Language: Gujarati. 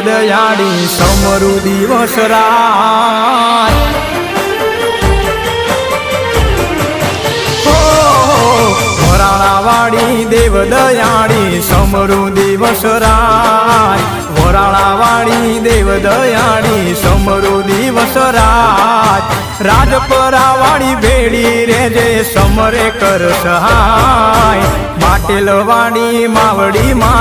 દયાળી સમરુ દિવસ રાત વરાળાવાળી દેવ દયાળી સમરુ દિવસ રાત વરાળાવાળી દેવ દયાળી સમરુ દિવસ રાત રાજપરાવાળી ભેડી રેજે સમરે કર સહાય પાટેલવાળી માવડી માર